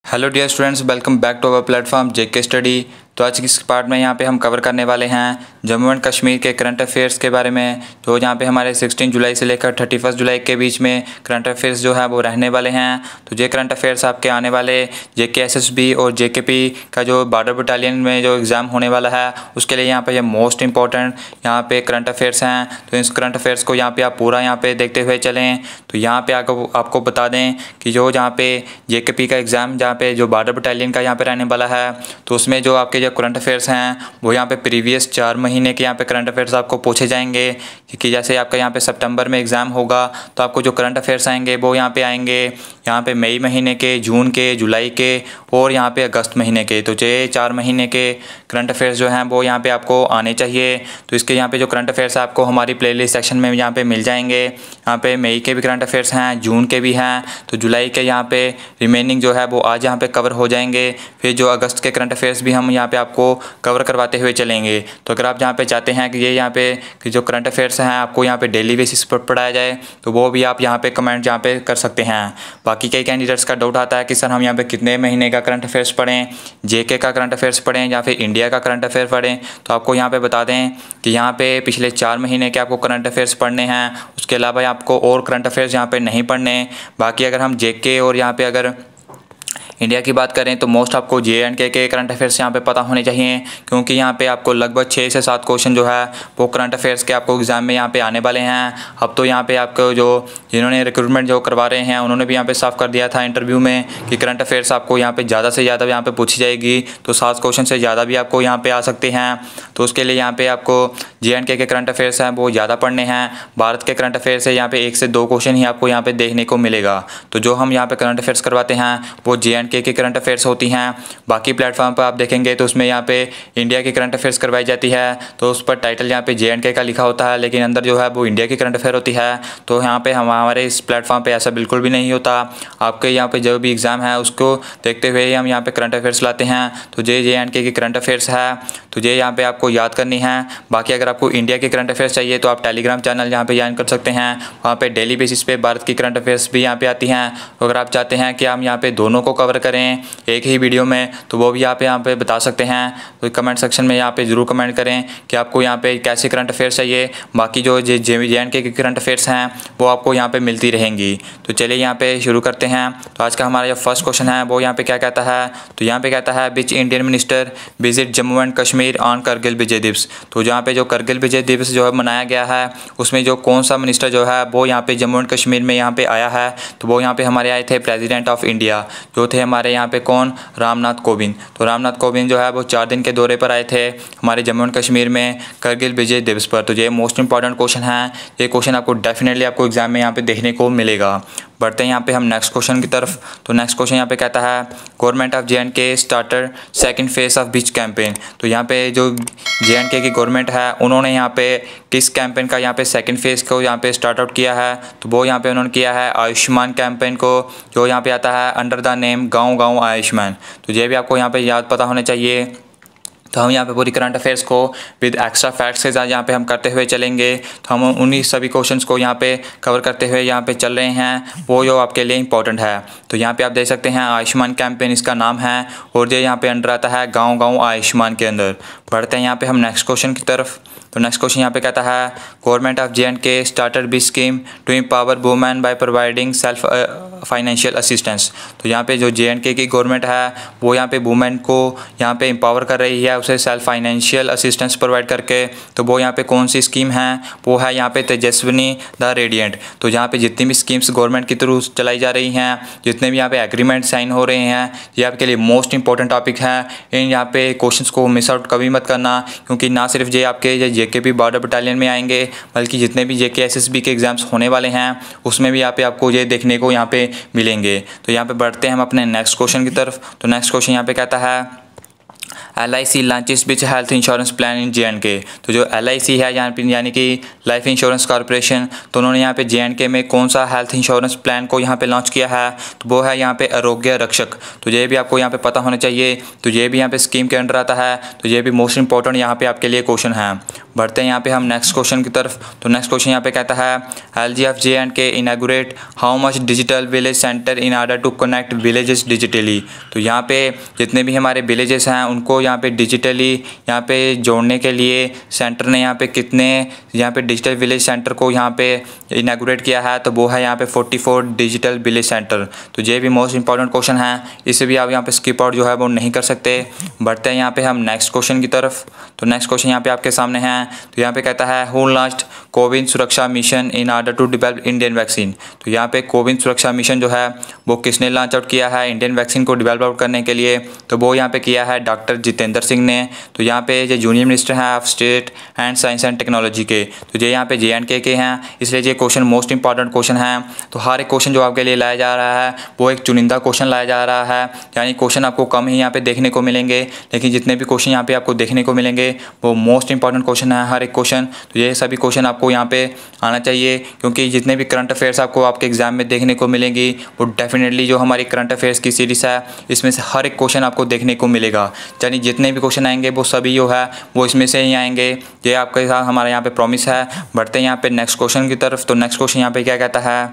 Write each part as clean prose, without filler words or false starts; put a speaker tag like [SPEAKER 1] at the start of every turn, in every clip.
[SPEAKER 1] Hello dear students, welcome back to our platform JK study. तो आज की इस पार्ट में यहाँ पे हम कवर करने वाले हैं जम्मू एंड कश्मीर के करंट अफेयर्स के बारे में। तो यहाँ पे हमारे 16 जुलाई से लेकर 31 जुलाई के बीच में करंट अफेयर्स जो है वो रहने वाले हैं। तो ये करंट अफेयर्स आपके आने वाले जेके एसएसबी और जेकेपी का जो बॉर्डर बटालियन में जो एग्ज़ाम होने वाला है उसके लिए यहाँ पे ये मोस्ट इंपॉर्टेंट यहाँ पे करंट अफेयर्स हैं। तो इस करंट अफेयर्स को यहाँ पे आप पूरा यहाँ पे देखते हुए चलें। तो यहाँ पे आपको बता दें कि जो यहाँ पे जेकेपी का एग्ज़ाम जहाँ पे जो बॉर्डर बटालियन का यहाँ पे रहने वाला है तो उसमें जो आपके जो करंट अफेयर्स हैं वो यहाँ पे प्रीवियस 4 महीने के यहाँ पे करंट अफेयर्स आपको पूछे जाएंगे। कि जैसे आपका यहाँ पे सितंबर में एग्ज़ाम होगा तो आपको जो करंट अफेयर्स आएंगे वो यहाँ पे आएंगे यहाँ पे मई महीने के, जून के, जुलाई के और यहाँ पे अगस्त महीने के। तो ये 4 महीने के करंट अफेयर्स जो हैं वो यहाँ पे आपको आने चाहिए। तो इसके यहाँ पे जो करंट अफेयर्स आपको हमारी प्लेलिस्ट सेक्शन में यहाँ पे मिल जाएंगे। यहाँ पे मई के भी करंट अफेयर्स हैं, जून के भी हैं, तो जुलाई के यहाँ पे रिमेनिंग जो है वो आज यहाँ पे कवर हो जाएंगे। फिर जो अगस्त के करंट अफेयर्स भी हम यहाँ पे आपको कवर करवाते हुए चलेंगे। तो अगर आप यहाँ पे चाहते हैं कि ये यहाँ पे कि जो करंट अफेयर्स हैं आपको यहाँ पे डेली बेसिस पर पढ़ाया जाए तो वो भी आप यहाँ पे कमेंट यहाँ पे कर सकते हैं। बाकी कई कैंडिडेट्स का डाउट आता है कि सर हम यहाँ पे कितने महीने का करंट अफेयर्स पढ़ें, जेके का करंट अफेयर्स पढ़ें या फिर इंडिया का करंट अफेयर पढ़ें। तो आपको यहाँ पे बता दें कि यहाँ पे पिछले 4 महीने के आपको करंट अफेयर्स पढ़ने हैं, उसके अलावा आपको और करंट अफेयर्स यहाँ पे नहीं पढ़ने। बाकी अगर हम जेके और यहाँ पे अगर इंडिया की बात करें तो मोस्ट आपको जे.एंड.के के करंट अफेयर्स यहाँ पे पता होने चाहिए, क्योंकि यहाँ पे आपको लगभग 6 से 7 क्वेश्चन जो है वो करंट अफेयर्स के आपको एग्ज़ाम में यहाँ पे आने वाले हैं। अब तो यहाँ पे आपको जो जिन्होंने रिक्रूटमेंट जो करवा रहे हैं उन्होंने भी यहाँ पे साफ कर दिया था इंटरव्यू में कि करंट अफेयर्स आपको यहाँ पे ज़्यादा से ज़्यादा यहाँ पे पूछी जाएगी। तो 7 क्वेश्चन से ज़्यादा भी आपको यहाँ पे आ सकते हैं। तो उसके लिए यहाँ पे आपको जे.एंड.के के करंट अफेयर्स हैं वो ज़्यादा पढ़ने हैं। भारत के करंट अफेयर्स है यहाँ पे 1 से 2 क्वेश्चन ही आपको यहाँ पे देखने को मिलेगा। तो जो हम यहाँ पे करंट अफेयर्स करवाते हैं वो जे.एंड.के की करंट अफेयर्स होती हैं। बाकी प्लेटफॉर्म पर आप देखेंगे तो उसमें यहाँ पे इंडिया की करंट अफेयर्स करवाई जाती है, तो उस पर टाइटल यहाँ पे जे.एंड.के का लिखा होता है, लेकिन अंदर जो है वो इंडिया की करंट अफेयर होती है। तो यहाँ पे हमारे इस प्लेटफॉर्म पे ऐसा बिल्कुल भी नहीं होता। आपके यहाँ पे जो भी एग्ज़ाम है उसको देखते हुए हम यहाँ पे करंट अफेयर्स लाते हैं। तो जे.एंड.के की करंट अफेयर्स है तो ये यहाँ पे आपको याद करनी है। बाकी अगर आपको इंडिया की करंट अफेयर्स चाहिए तो आप टेलीग्राम चैनल यहाँ पे ज्वाइन कर सकते हैं। वहाँ पे डेली बेसिस पे भारत की करंट अफेयर्स भी यहाँ पे आती हैं। अगर आप चाहते हैं कि हम यहाँ पे दोनों को कवर करें एक ही वीडियो में तो वो भी आप यहाँ पे बता सकते हैं। तो कमेंट सेक्शन में यहाँ पे ज़रूर कमेंट करें कि आपको यहाँ पे कैसे करंट अफेयर्स चाहिए। बाकी जो जे.एंड.के के करंट अफेयर्स हैं वो आपको यहाँ पे मिलती रहेंगी। तो चलिए यहाँ पे शुरू करते हैं। तो आज का हमारा जो फर्स्ट क्वेश्चन है वो यहाँ पे क्या कहता है, तो यहाँ पे कहता है which Indian minister visit Jammu and Kashmir on Kargil Vijay Diwas. तो जहाँ पे जो करगिल विजय दिवस जो है मनाया गया है उसमें जो कौन सा मिनिस्टर जो है वो यहाँ पे जम्मू एंड कश्मीर में यहाँ पे आया है, तो वो यहाँ पे हमारे आए थे प्रेसिडेंट ऑफ इंडिया जो थे हमारे यहाँ पे कौन, रामनाथ कोविंद। तो रामनाथ कोविंद जो है वो 4 दिन के दौरे पर आए थे हमारे जम्मू एंड कश्मीर में करगिल विजय दिवस पर। तो ये मोस्ट इंपॉर्टेंट क्वेश्चन है, ये क्वेश्चन आपको डेफिनेटली आपको एग्जाम में यहाँ पे देखने को मिलेगा। बढ़ते हैं यहाँ पे हम नेक्स्ट क्वेश्चन की तरफ। तो नेक्स्ट क्वेश्चन यहाँ पे कहता है government of J&K starter second phase of which campaign. तो यहाँ पे जो जे.एंड.के की गवर्नमेंट है उन्होंने यहाँ पे किस कैंपेन का यहाँ पे सेकंड फेज को यहाँ पे स्टार्ट आउट किया है, तो वो यहाँ पे उन्होंने किया है आयुष्मान कैंपेन को, जो यहाँ पे आता है अंडर द नेम गाँव गाँव आयुष्मान। तो ये भी आपको यहाँ पे याद पता होने चाहिए। तो हम यहाँ पे पूरी करंट अफेयर्स को विद एक्स्ट्रा फैक्ट्स के साथ यहाँ पे हम करते हुए चलेंगे। तो हम उन्हीं सभी क्वेश्चंस को यहाँ पे कवर करते हुए यहाँ पे चल रहे हैं, वो जो आपके लिए इंपॉर्टेंट है। तो यहाँ पे आप देख सकते हैं आयुष्मान कैंपेन इसका नाम है और ये यहाँ पे अंडर आता है गाँव गाँव आयुष्मान के अंदर। बढ़ते हैं यहाँ पे हम नेक्स्ट क्वेश्चन की तरफ। तो नेक्स्ट क्वेश्चन यहाँ पे कहता है government of J and K started be scheme to empower women by providing self financial assistance. तो यहाँ पे जो जे.एंड.के की गवर्नमेंट है वो यहाँ पे वुमेन को यहाँ पे एम्पावर कर रही है, उसे सेल्फ फाइनेंशियल असिस्टेंस प्रोवाइड करके। तो वो यहाँ पे कौन सी स्कीम है, वो है यहाँ पे तेजस्विनी द रेडिएंट। तो यहाँ पे जितनी भी स्कीम्स गवर्नमेंट की थ्रू चलाई जा रही हैं, जितने भी यहाँ पे एग्रीमेंट साइन हो रहे हैं, ये आपके लिए मोस्ट इंपॉर्टेंट टॉपिक है। इन यहाँ पे क्वेश्चंस को मिस आउट कभी मत करना, क्योंकि ना सिर्फ ये आपके जेकेपी बॉर्डर बटालियन में आएंगे बल्कि जितने भी जेके एसएसबी के एग्जाम्स होने वाले हैं उसमें भी यहाँ पे आपको ये देखने को यहाँ पे मिलेंगे। तो यहाँ पे बढ़ते हैं हम अपने नेक्स्ट क्वेश्चन की तरफ। तो नेक्स्ट क्वेश्चन यहाँ पे कहता है LIC launches which health insurance plan in JNK। तो जो LIC है यहाँ पे यानी कि लाइफ इंश्योरेंस कॉर्पोरेशन, तो उन्होंने यहाँ पे JNK में कौन सा हेल्थ इंश्योरेंस प्लान को यहाँ पे लॉन्च किया है, तो वो है यहाँ पे आरोग्य रक्षक। तो ये भी आपको यहाँ पे पता होना चाहिए। तो ये भी यहाँ पे स्कीम के अंडर आता है। तो ये भी मोस्ट इंपॉर्टेंट यहाँ पे आपके लिए क्वेश्चन है। बढ़ते हैं यहाँ पे हम नेक्स्ट क्वेश्चन की तरफ। तो नेक्स्ट क्वेश्चन यहाँ पे कहता है LGF JNK inaugurate how much digital village centre in order to connect villages digitally. तो यहाँ पे जितने भी हमारे विलेजेस हैं उनको यहाँ पे डिजिटली यहाँ पे जोड़ने के लिए सेंटर ने यहाँ पे कितने यहाँ पे डिजिटल विलेज सेंटर को यहाँ पे इनॉग्रेट किया है, तो वो है यहाँ पे 44 डिजिटल विलेज सेंटर। तो ये भी मोस्ट इंपॉर्टेंट क्वेश्चन है, इसे भी आप यहाँ पे स्किप आउट जो है वो नहीं कर सकते। बढ़ते हैं यहाँ पे हम नेक्स्ट क्वेश्चन की तरफ। तो नेक्स्ट क्वेश्चन यहाँ पे आपके सामने है। तो यहाँ पे कहता है who launched CoWIN Suraksha mission in order to develop Indian vaccine. तो यहाँ पे कोविन सुरक्षा मिशन जो है वो किसने लॉन्च आउट किया है इंडियन वैक्सीन को डेवलप आउट करने के लिए, तो वो यहाँ पे किया है डॉक्टर जितेंद्र सिंह ने। तो यहाँ पे जो यूनियन मिनिस्टर हैं of state and science and technology के, तो ये यहाँ पे JNK के हैं, इसलिए ये क्वेश्चन मोस्ट इंपॉर्टेंट क्वेश्चन है। तो हर एक क्वेश्चन जो आपके लिए लाया जा रहा है वो एक चुनिंदा क्वेश्चन लाया जा रहा है, यानी क्वेश्चन आपको कम ही यहाँ पे देखने को मिलेंगे, लेकिन जितने भी क्वेश्चन यहाँ पे आपको देखने को मिलेंगे वो मोस्ट इंपॉर्टेंट क्वेश्चन है हर एक क्वेश्चन। तो ये सभी क्वेश्चन आपको यहाँ पे आना चाहिए, क्योंकि जितने भी करंट अफेयर्स आपको आपके एग्जाम में देखने को मिलेंगी वो डेफिनेटली जो हमारी करंट अफेयर्स की सीरीज़ है इसमें से हर एक क्वेश्चन आपको देखने को मिलेगा। यानी जितने भी क्वेश्चन आएंगे वो सभी जो है वो इसमें से ही आएंगे, ये आपके साथ हमारा यहाँ पे प्रॉमिस है। बढ़ते हैं यहाँ पे नेक्स्ट क्वेश्चन की तरफ। तो नेक्स्ट क्वेश्चन यहाँ पे क्या कहता है,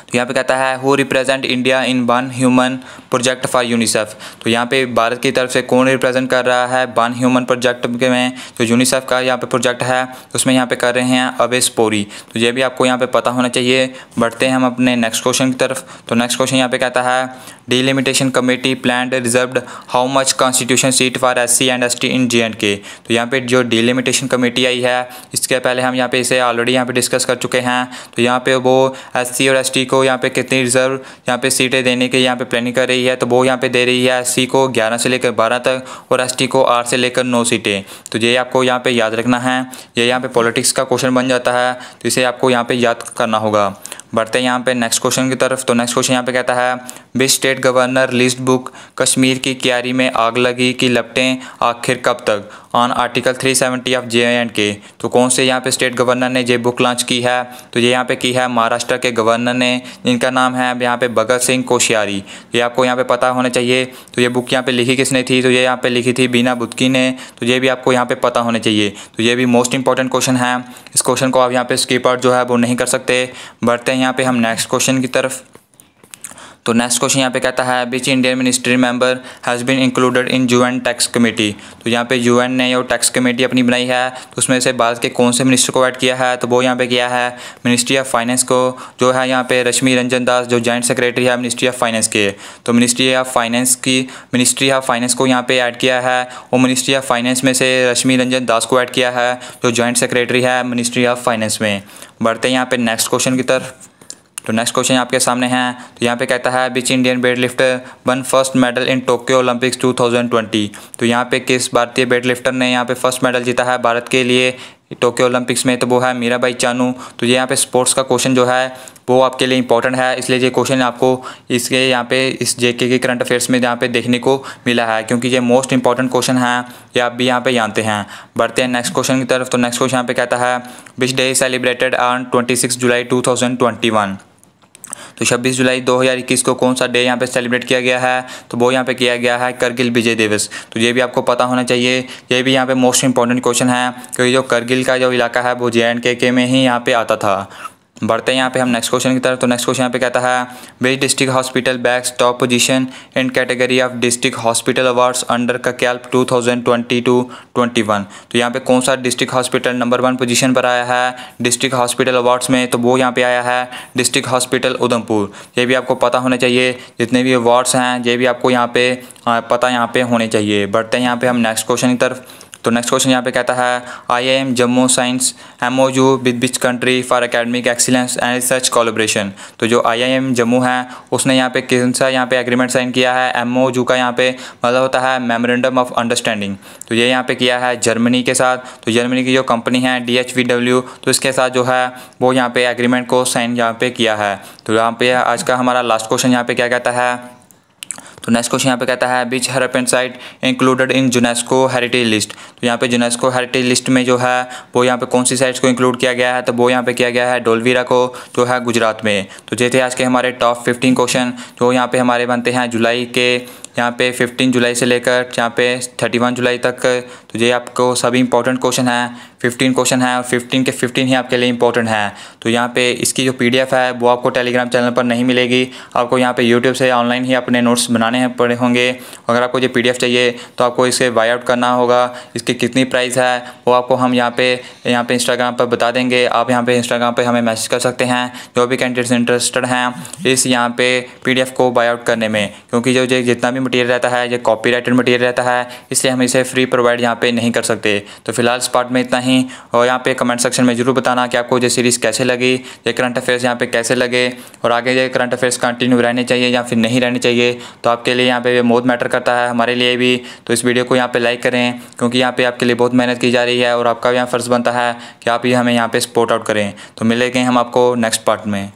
[SPEAKER 1] तो यहाँ पे कहता है who represent India in one human project for UNICEF. तो यहाँ पे भारत की तरफ से कौन रिप्रेजेंट कर रहा है वन ह्यूमन प्रोजेक्ट में, जो यूनिसेफ का यहाँ पे प्रोजेक्ट है उसमें यहाँ पे कर रहे हैं अवेश पोरी। तो ये भी आपको यहाँ पे पता होना चाहिए। बढ़ते हैं हम अपने नेक्स्ट क्वेश्चन की तरफ। तो नेक्स्ट क्वेश्चन यहाँ पे कहता है delimitation committee plan reserved how much constitution seat for SC and ST in JNK। तो यहाँ पे जो डिलिमिटेशन कमेटी आई है इसके पहले हम यहाँ पे इसे ऑलरेडी यहाँ पे डिस्कस कर चुके हैं। तो यहाँ पे वो SC और ST को यहाँ पे कितनी रिजर्व यहाँ पे सीटें देने की यहाँ पे प्लानिंग कर रही है, तो वो यहाँ पे दे रही है SC को 11 से लेकर 12 तक और ST को 8 से लेकर 9 सीटें। तो ये आपको यहाँ पे याद रखना है, ये यहाँ पे पॉलिटिक्स का क्वेश्चन बन जाता है, तो इसे आपको यहाँ पे याद करना होगा। बढ़ते हैं यहाँ पे नेक्स्ट क्वेश्चन की तरफ। तो नेक्स्ट क्वेश्चन यहाँ पे कहता है which state governor list book Kashmir की क्यारी में आग लगी की लपटें आखिर कब तक ऑन आर्टिकल 370 ऑफ JNK। तो कौन से यहाँ पे स्टेट गवर्नर ने ये बुक लॉन्च की है, तो ये यहाँ पे की है महाराष्ट्र के गवर्नर ने, जिनका नाम है यहाँ पे भगत सिंह कोश्यारी। ये आपको यहाँ पे पता होना चाहिए। तो ये बुक यहाँ पे लिखी किसने थी, तो ये यहाँ पे लिखी थी बीना बुदकी ने। तो ये भी आपको यहाँ पे पता होना चाहिए। तो ये भी मोस्ट इंपॉर्टेंट क्वेश्चन है, इस क्वेश्चन को आप यहाँ पे स्किप आउट जो है वो नहीं कर सकते। बढ़ते हैं यहाँ पे हम नेक्स्ट क्वेश्चन की तरफ। तो नेक्स्ट क्वेश्चन यहाँ पे कहता है which Indian ministry member has been included in UN tax committee. तो यहाँ पे UN ने जो टैक्स कमेटी अपनी बनाई है तो उसमें से भारत के कौन से मिनिस्टर को ऐड किया है, तो वो यहाँ पे किया है मिनिस्ट्री ऑफ फाइनेंस को, जो है यहाँ पे रश्मि रंजन दास जो जॉइंट सेक्रेटरी है मिनिस्ट्री ऑफ फाइनेंस के। तो मिनिस्ट्री ऑफ फाइनेंस को यहाँ पे ऐड किया है, और मिनिस्ट्री ऑफ फाइनेंस में से रश्मि रंजन दास को ऐड किया है जो जॉइंट सेक्रेटरी है मिनिस्ट्री ऑफ फाइनेंस में। बढ़ते हैं यहाँ पे नेक्स्ट क्वेश्चन की तरफ। तो नेक्स्ट क्वेश्चन आपके सामने है। तो यहाँ पे कहता है which Indian weight lifter one first medal in Tokyo Olympics 2020। तो यहाँ पे किस भारतीय वेट लिफ्टर ने यहाँ पे फर्स्ट मेडल जीता है भारत के लिए टोक्यो ओलंपिक्स में, तो वो है मीराबाई चानू। तो ये यहाँ पे स्पोर्ट्स का क्वेश्चन जो है वो आपके लिए इंपॉर्टेंट है, इसलिए ये क्वेश्चन आपको इसके यहाँ पे इस JK के करंट अफेयर्स में यहाँ पे देखने को मिला है, क्योंकि ये मोस्ट इंपॉर्टेंट क्वेश्चन है, ये आप भी यहाँ पे जानते हैं। बढ़ते हैं नेक्स्ट क्वेश्चन की तरफ। तो नेक्स्ट क्वेश्चन यहाँ पे कहता है विच डे सेलिब्रेटेड ऑन 26 जुलाई 2021। तो 26 जुलाई 2021 को कौन सा डे यहाँ पे सेलिब्रेट किया गया है, तो वो यहाँ पे किया गया है करगिल विजय दिवस। तो ये भी आपको पता होना चाहिए, ये भी यहाँ पे मोस्ट इंपॉर्टेंट क्वेश्चन है, क्योंकि जो करगिल का जो इलाका है वो JNK के में ही यहाँ पे आता था। बढ़ते हैं यहाँ पे हम नेक्स्ट क्वेश्चन की तरफ। तो नेक्स्ट क्वेश्चन यहाँ पे कहता है which district hospital bags top position in category of district hospital awards under CALP 2020-21। तो यहाँ पे कौन सा डिस्ट्रिक्ट हॉस्पिटल नंबर 1 पोजीशन पर आया है डिस्ट्रिक्ट हॉस्पिटल अवार्ड्स में, तो वो यहाँ पे आया है डिस्ट्रिक्ट हॉस्पिटल उधमपुर। ये भी आपको पता होना चाहिए, जितने भी अवार्ड्स हैं ये भी आपको यहाँ पे पता यहाँ पे होने चाहिए। बढ़ते हैं यहाँ पे हम नेक्स्ट क्वेश्चन की तरफ। तो नेक्स्ट क्वेश्चन यहाँ पे कहता है IIM Jammu science MOU with which country for academic excellence and research collaboration. तो जो IIM जम्मू है उसने यहाँ पे कौन सा यहाँ पे एग्रीमेंट साइन किया है, MOU का यहाँ पे मतलब होता है मेमोरेंडम ऑफ अंडरस्टैंडिंग। तो ये यहाँ पे किया है जर्मनी के साथ। तो जर्मनी की जो कंपनी है DHVW, तो इसके साथ जो है वो यहाँ पे एग्रीमेंट को साइन यहाँ पे किया है। तो यहाँ पे आज का हमारा लास्ट क्वेश्चन यहाँ पे क्या कहता है, तो नेक्स्ट क्वेश्चन यहाँ पे कहता है which Harappan site included in UNESCO heritage list. तो यहाँ पे यूनेस्को हेरिटेज लिस्ट में जो है वो यहाँ पे कौन सी साइट्स को इंक्लूड किया गया है, तो वो यहाँ पे किया गया है डोलवीरा को, जो है गुजरात में। तो ये थे आज के हमारे टॉप 15 क्वेश्चन जो यहाँ पे हमारे बनते हैं जुलाई के, यहाँ पे 15 जुलाई से लेकर यहाँ पे 31 जुलाई तक। तो ये आपको सभी इंपॉर्टेंट क्वेश्चन हैं, 15 क्वेश्चन हैं और 15 के 15 ही आपके लिए इंपॉर्टेंट हैं। तो यहाँ पे इसकी जो PDF है वो आपको टेलीग्राम चैनल पर नहीं मिलेगी, आपको यहाँ पे यूट्यूब से ऑनलाइन ही अपने नोट्स बनाने पड़े होंगे। अगर आपको ये PDF चाहिए तो आपको इसे बाई आउट करना होगा। इसकी कितनी प्राइस है वो आपको हम यहाँ पे इंस्टाग्राम पर बता देंगे। आप यहाँ पे इंस्टाग्राम पर हमें मैसेज कर सकते हैं जो भी कैंडिडेट्स इंटरेस्टेड हैं इस यहाँ पे PDF को बाई आउट करने में, क्योंकि जो जितना भी मटेरियल रहता है ये कॉपीराइटेड मटेरियल रहता है, इसलिए हम इसे फ्री प्रोवाइड यहाँ पे नहीं कर सकते। तो फिलहाल इस पार्ट में इतना ही। और यहाँ पे कमेंट सेक्शन में ज़रूर बताना कि आपको ये सीरीज़ कैसे लगी, ये करंट अफेयर्स यहाँ पे कैसे लगे, और आगे ये करंट अफेयर्स कंटिन्यू रहने चाहिए या फिर नहीं रहने चाहिए। तो आपके लिए यहाँ पे बहुत मैटर करता है, हमारे लिए भी। तो इस वीडियो को यहाँ पे लाइक करें, क्योंकि यहाँ पे आपके लिए बहुत मेहनत की जा रही है और आपका भी यहाँ फ़र्ज़ बनता है कि आप ये हमें यहाँ पे सपोर्ट आउट करें। तो मिलेंगे हम आपको नेक्स्ट पार्ट में।